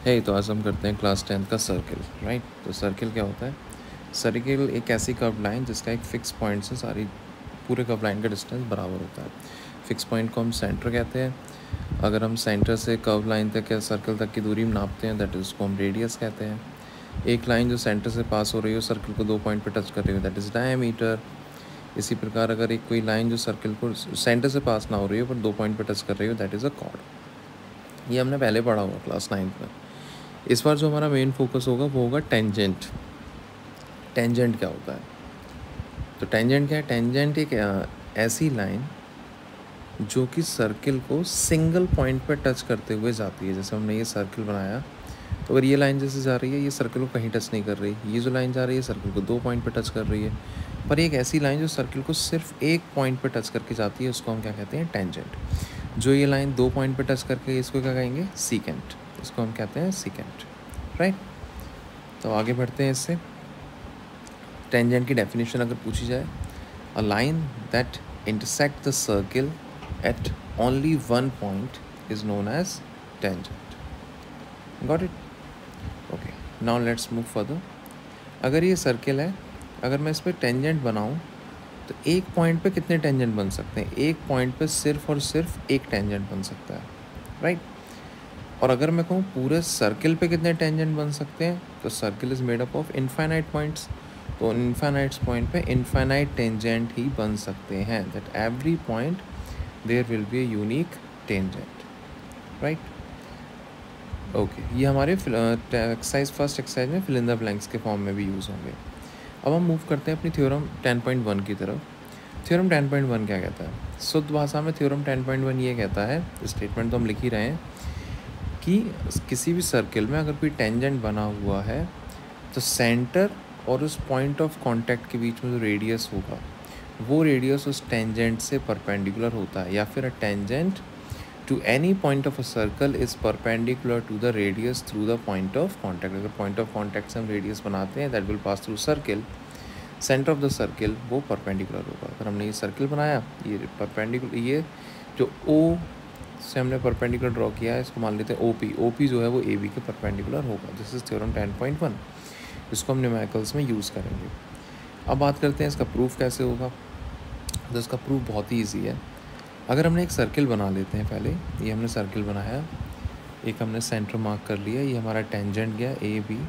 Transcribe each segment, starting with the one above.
है तो आज हम करते हैं क्लास 10 का सर्किल, राइट। तो सर्किल क्या होता है? सर्किल एक ऐसी कर्व लाइन जिसका एक फिक्स पॉइंट से सारी पूरे कर्व लाइन का डिस्टेंस बराबर होता है। फिक्स पॉइंट को हम सेंटर कहते हैं। अगर हम सेंटर से कर्व लाइन तक या सर्कल तक की दूरी नापते हैं दैट इज़ उसको हम रेडियस कहते हैं। एक लाइन जो सेंटर से पास हो रही हो सर्किल को 2 पॉइंट पर टच कर रही हो दैट इज़ डायमीटर। इसी प्रकार अगर एक कोई लाइन जो सर्किल को सेंटर से पास ना हो रही हो पर 2 पॉइंट पर टच कर रही हो दैट इज़ अ कॉर्ड। ये हमने पहले पढ़ा हुआ क्लास 9 में। इस बार जो हमारा मेन फोकस होगा वो होगा टेंजेंट। टेंजेंट क्या होता है? तो टेंजेंट क्या है? टेंजेंट एक ऐसी लाइन जो कि सर्किल को सिंगल पॉइंट पर टच करते हुए जाती है। जैसे हमने ये सर्किल बनाया तो अगर ये लाइन जैसे जा रही है ये सर्किल को कहीं टच नहीं कर रही, ये जो लाइन जा रही है सर्किल को 2 पॉइंट पर टच कर रही है। पर एक ऐसी लाइन जो सर्किल को सिर्फ एक पॉइंट पर टच करके जाती है उसको हम क्या कहते हैं? टेंजेंट। जो ये लाइन 2 पॉइंट पर टच करके इसको क्या कहेंगे? सीकेंट। इसको हम कहते हैं सीकेंट, राइट। तो आगे बढ़ते हैं इससे। टेंजेंट की डेफिनेशन अगर पूछी जाए, a line that intersect the circle at only one point is known as tangent. Got it? Okay, now let's move further. अगर ये सर्किल है, अगर मैं इस पर टेंजेंट बनाऊं तो एक पॉइंट पे कितने टेंजेंट बन सकते हैं? एक पॉइंट पे सिर्फ और सिर्फ एक टेंजेंट बन सकता है, राइट। और अगर मैं कहूँ पूरे सर्किल पे कितने टेंजेंट बन सकते हैं, तो circle is made up of infinite points. तो इनफाइनाइट पॉइंट पे इनफाइनाइट टेंजेंट ही बन सकते हैं। That every point there will be a unique tangent, right. Okay, ये हमारे एक्सरसाइज फर्स्ट एक्सरसाइज में फिल इन द ब्लैंक्स के फॉर्म में भी यूज़ होंगे। अब हम मूव करते हैं अपनी थ्योरम 10.1 की तरफ। थ्योरम 10.1 क्या कहता है? शुद्ध भाषा में थ्योरम 10.1 ये कहता है, स्टेटमेंट तो हम लिख ही रहे हैं, कि किसी भी सर्किल में अगर कोई टेंजेंट बना हुआ है तो सेंटर और उस पॉइंट ऑफ कांटेक्ट के बीच में जो रेडियस होगा वो रेडियस उस टेंजेंट से परपेंडिकुलर होता है, या फिर a tangent to any point of a circle is perpendicular to the radius through the point of contact. अगर पॉइंट ऑफ कांटेक्ट से हम रेडियस बनाते हैं that will pass through circle, centre of the circle वो perpendicular होगा। अगर हमने ये सर्किल बनाया, ये परपेंडिकुलर, ये जो ओ से हमने परपेंडिकुलर ड्रॉ किया है इसको मान लेते हैं ओपी। ओपी जो है वो ए बी के परपेंडिकुलर होगा। This is theorem 10.1। इसको हम न्यूमेरिकल्स में यूज़ करेंगे। अब बात करते हैं इसका प्रूफ कैसे होगा। तो इसका प्रूफ बहुत ही ईजी है। अगर हमने एक सर्किल बना लेते हैं, पहले ये हमने सर्किल बनाया, एक हमने सेंटर मार्क कर लिया, ये हमारा टेंजेंट गया ए बी,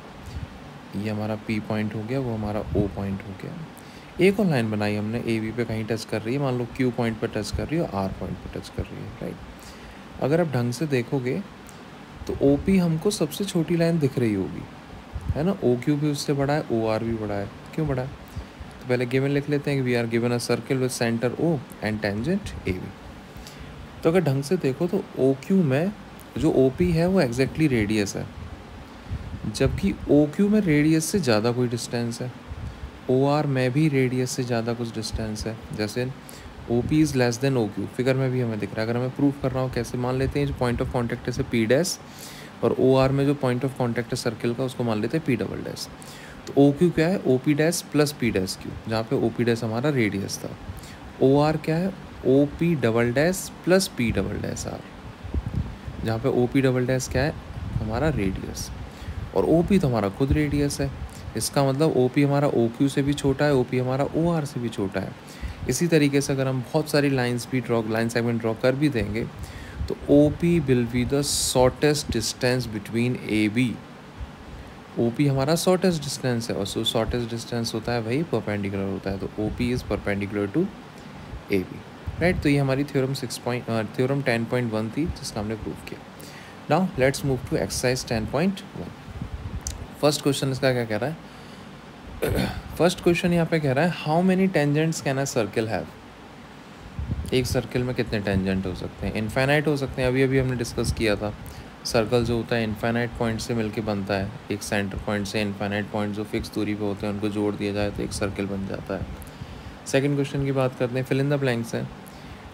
ये हमारा पी पॉइंट हो गया, वो हमारा ओ पॉइंट हो गया। एक और लाइन बनाई हमने ए बी पे कहीं टच कर रही है, मान लो क्यू पॉइंट पर टच कर रही है और आर पॉइंट पर टच कर रही है, राइट। अगर आप ढंग से देखोगे तो ओ पी हमको सबसे छोटी लाइन दिख रही होगी, है ना। ओ क्यू भी उससे बड़ा है, ओ आर भी बड़ा है। क्यों बड़ा है? तो पहले गिवन लिख लेते हैं कि we are given a circle with centre O and tangent A B. तो अगर ढंग से देखो तो ओ क्यू में जो ओ पी है वो एग्जैक्टली रेडियस है, जबकि ओ क्यू में रेडियस से ज़्यादा कोई डिस्टेंस है। ओ आर में भी रेडियस से ज़्यादा कुछ डिस्टेंस है। जैसे O P is less than O Q, figure में भी हमें दिख रहा है। अगर हमें प्रूफ करना हो कैसे, मान लेते हैं जो पॉइंट ऑफ कॉन्टैक्ट है से पी डैश, और ओ आर में जो पॉइंट ऑफ कॉन्टैक्ट है सर्किल का उसको मान लेते हैं पी डबल डैश। तो ओ क्यू क्या है? O P dash plus P dash Q, जहाँ पे ओ पी डैश हमारा रेडियस था। ओ आर क्या है? O P double dash plus P double dash R, जहाँ पे ओ पी डबल डैश क्या है? हमारा रेडियस, और ओ पी तो हमारा खुद रेडियस है। इसका मतलब ओ पी हमारा ओ क्यू से भी छोटा है, ओ पी हमारा ओ आर से भी छोटा है। इसी तरीके से अगर हम बहुत सारी लाइंस भी लाइन सेगमेंट ड्रॉ कर भी देंगे तो O P will be the shortest distance between A B. O P हमारा शॉर्टेस्ट डिस्टेंस है, और सो शॉर्टेस्ट डिस्टेंस होता है वही परपेंडिकुलर होता है। तो O P is perpendicular to A B, right. तो ये हमारी थ्योरम 10.1 थी जिसका हमने प्रूव किया। Now let's move to exercise 10.1। First question इसका क्या कह रहा है? फर्स्ट क्वेश्चन यहाँ पे कह रहा है how many tangents can a circle have. एक सर्किल में कितने टेंजेंट हो सकते हैं? इनफाइनाइट हो सकते हैं। अभी अभी हमने डिस्कस किया था, सर्कल जो होता है इनफाइनाइट पॉइंट से मिलके बनता है। एक सेंटर पॉइंट से इनफाइनाइट पॉइंट जो फिक्स दूरी पे होते हैं उनको जोड़ दिया जाए तो एक सर्किल बन जाता है। सेकेंड क्वेश्चन की बात करते हैं, फिल इन द ब्लैंक्स है।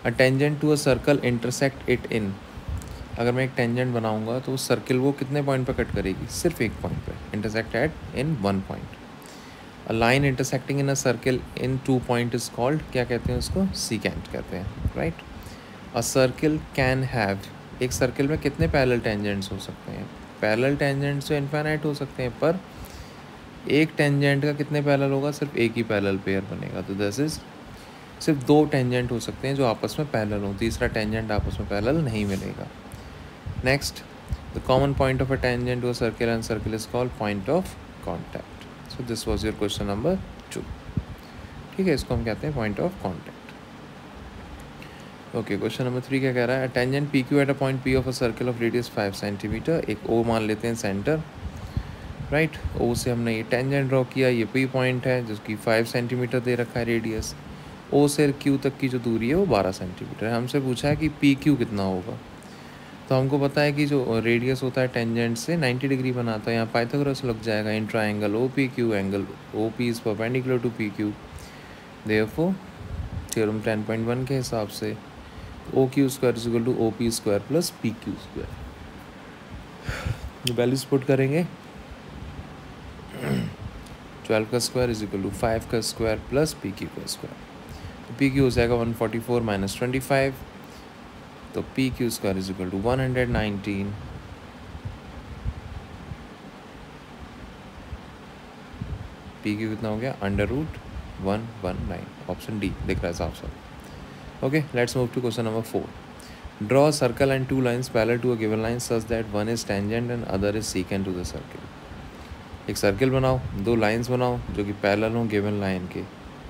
A tangent to a circle intersect it in. अगर मैं एक टेंजेंट बनाऊंगा तो उस सर्किल वो कितने पॉइंट पे कट करेगी? सिर्फ एक पॉइंट पे, intersect at in one point. A line intersecting in a circle in 2 point is called, क्या कहते हैं उसको? सीकेंट कहते हैं, right. A circle can have, एक सर्किल में कितने पैरेलल टेंजेंट्स हो सकते हैं? पैरेलल टेंजेंट्स तो इनफाइनाइट हो सकते हैं, पर एक टेंजेंट का कितने पैरेलल होगा? सिर्फ एक ही पैरेलल पेयर बनेगा। तो दिस इज सिर्फ 2 टेंजेंट हो सकते हैं जो आपस में पैरेलल हो, तीसरा टेंजेंट आपस में पैरेलल नहीं मिलेगा। Next, the common point of a tangent to a circle and circle is called point of contact. So this was your question number 2। ठीक है, इसको हम कहते हैं point of contact. Okay, question number 3 क्या कह रहा है? Tangent P Q at a point P of a circle of radius 5 centimetre. एक ओ मान लेते हैं सेंटर, राइट। ओ से हमने ये टेंजेंट ड्रॉ किया, ये पी पॉइंट है जिसकी 5 सेंटीमीटर दे रखा है रेडियस। ओ से क्यू तक की जो दूरी है वो 12 सेंटीमीटर है। हमसे पूछा है कि पी क्यू कितना होगा। तो हमको पता है कि जो रेडियस होता है टेंजेंट से 90 डिग्री बनाता है, यहाँ पाइथागोरस लग जाएगा in triangle O P Q, angle O P is perpendicular to P Q. Therefore theorem 10.1 के हिसाब से O Q square is equal to O P square plus P Q square. Values put करेंगे, 12 का square is equal to 5 का square plus P Q का square. तो P Q हो जाएगा 144 माइनस 25, तो P Q square is equal to 119। P Q कितना हो गया? Under root 119। ऑप्शन डी दिख रहा है साफ साफ। Okay, let's move to question number 4। Draw a circle and 2 lines parallel to a given line such that one is tangent and other is secant to the circle. एक circle बनाओ, 2 lines बनाओ जो कि पैरेलल हो given line के।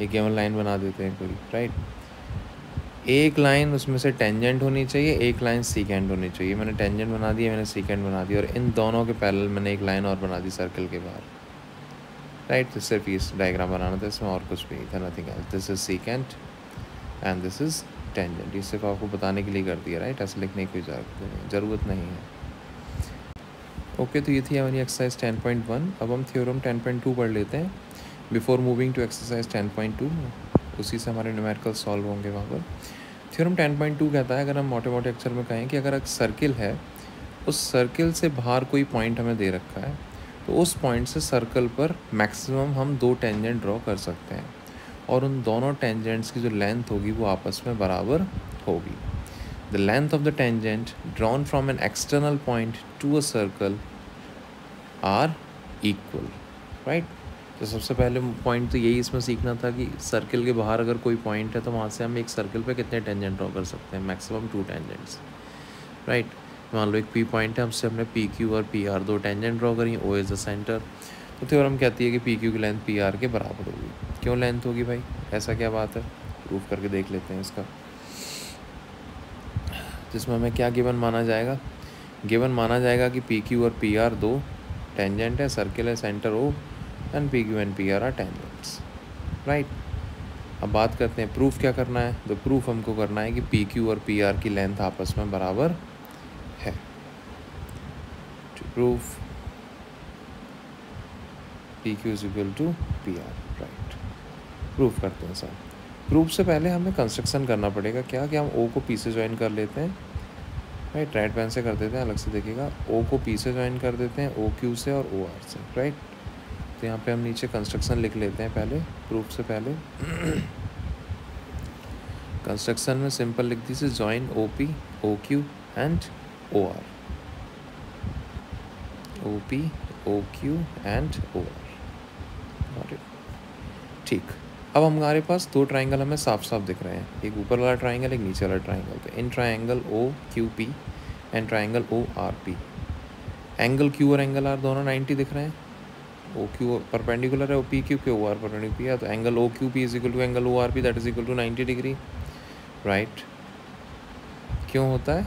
एक given line बना देते हैं कोई, राइट। एक लाइन उसमें से टेंजेंट होनी चाहिए, एक लाइन सीकेंट होनी चाहिए। मैंने टेंजेंट बना दिया, मैंने सीकेंट बना दिया, और इन दोनों के पैरेलल मैंने एक लाइन और बना दी सर्कल के बाहर, राइट। तो सिर्फ इस डायग्राम बनाना था, इसमें और कुछ भी नहीं था, nothing else. This is secant and this is tangent. ये सिर्फ आपको बताने के लिए कर दिया, राइट। ऐसे लिखने की कोई ज़रूरत नहीं है। ओके, तो ये थी हमारी एक्सरसाइज 10.1। अब हम थ्योरम 10.2 पढ़ लेते हैं बिफोर मूविंग टू एक्सरसाइज 10.2। उसी से हमारे न्यूमेरिकल सॉल्व होंगे वहाँ पर। थ्योरम 10.2 कहता है, अगर हम मोटे मोटे अक्षर में कहें कि अगर एक सर्किल है, उस सर्किल से बाहर कोई पॉइंट हमें दे रखा है, तो उस पॉइंट से सर्कल पर मैक्सिमम हम 2 टेंजेंट ड्रॉ कर सकते हैं, और उन दोनों टेंजेंट्स की जो लेंथ होगी वो आपस में बराबर होगी। The length of the tangent drawn from an external point to a circle are equal, right? तो सबसे पहले पॉइंट तो यही इसमें सीखना था कि सर्किल के बाहर अगर कोई पॉइंट है तो वहाँ से हम एक सर्किल पे कितने टेंजेंट ड्रॉ कर सकते हैं? Maximum 2 tangents, right. मान लो एक पी पॉइंट है, हमसे हमने पी क्यू और पी आर 2 टेंजेंट ड्रॉ करी, ओ इज़ द सेंटर। तो थ्योरम कहती है कि पी क्यू की लेंथ पी आर के बराबर होगी। क्यों लेंथ होगी भाई? ऐसा क्या बात है? प्रूफ करके देख लेते हैं इसका। जिसमें हमें क्या गिवन माना जाएगा? गिवन माना जाएगा कि पी क्यू और पी आर 2 टेंजेंट है, सर्किल है, centre O, and P Q and P R tangents, right. अब बात करते हैं प्रूफ क्या करना है। तो प्रूफ हमको करना है कि पी क्यू और पी आर की लेंथ आपस में बराबर है। To proof P Q is equal to P R, right. Proof करते हैं सर। प्रूफ से पहले हमें कंस्ट्रक्शन करना पड़ेगा। क्या कि हम ओ को पी से ज्वाइन कर लेते हैं, राइट। राइट पेन से कर देते हैं, अलग से देखिएगा। ओ को पी से ज्वाइन कर देते हैं, ओ क्यू से और ओ आर से, राइट। तो यहाँ पे हम नीचे कंस्ट्रक्शन लिख लेते हैं पहले, प्रूफ से पहले। कंस्ट्रक्शन में सिंपल लिख दी से join O P, O Q and O R, O P, O Q and O R, ठीक। अब हमारे पास 2 ट्राइंगल हमें साफ साफ दिख रहे हैं, एक ऊपर वाला ट्राइंगल, एक नीचे वाला ट्राइंगल। तो in triangle O Q P and triangle O R P, angle Q और एंगल आर दोनों 90 दिख रहे हैं। ओ क्यू परपेंडिकुलर है ओ पी क्यू के, ओ आर परपेंडिकुलर है, तो angle O Q P is equal to angle O R P, that is equal to 90 degree, right. क्यों होता है?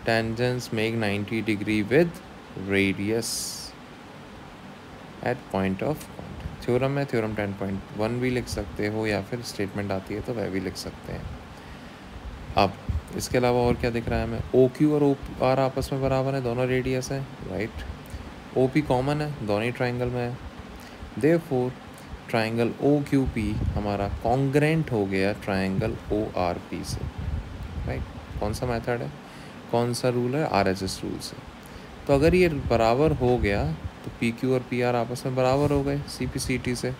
Tangents make 90 degree with radius at point of contact. Theorem है, theorem 10.1 भी लिख सकते हो, या फिर स्टेटमेंट आती है तो वह भी लिख सकते हैं। अब इसके अलावा और क्या दिख रहा है हमें? ओ क्यू और ओ आर आपस में बराबर है, दोनों रेडियस है, राइट। ओ पी कॉमन है, दोनों ही ट्राइंगल में है। Therefore triangle O Q P हमारा कॉन्ग्रेंट हो गया ट्राइंगल ओ आर पी से, राइट। कौन सा मेथड है, कौन सा रूल है? RHS रूल से। तो अगर ये बराबर हो गया तो पी क्यू और पी आर आपस में बराबर हो गए CP/CT से,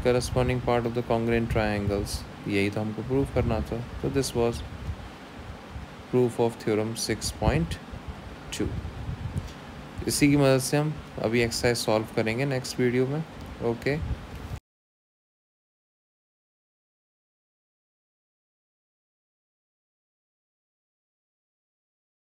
corresponding part of the congruent triangles. यही तो हमको प्रूव करना था। तो this was proof of theorem 6.2। 2। इसी की मदद से हम अभी एक्सरसाइज सॉल्व करेंगे नेक्स्ट वीडियो में। ओके।